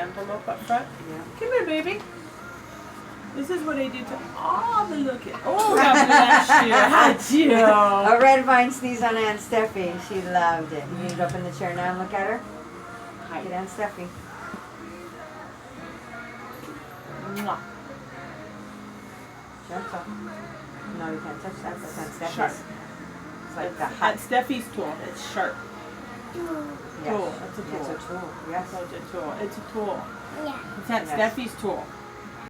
envelope up front. Yeah. Come here, baby. This is what I do to all the looking. Oh, God bless you. How'd you? A red vine sneeze on Aunt Steffi. She loved it. You need to go up in the chair now and look at her. Hi. Get Aunt Steffi. Mwah. Gentle. No, you can't touch that. That's Aunt Steffi's. Sharp. It's like the hot. That's Steffi's tool. It's sharp. Yes. Tool. That's a tool. It's a tool. Yes. It's a tool. It's a tool. Yeah. It's Aunt Yes. Steffi's tool.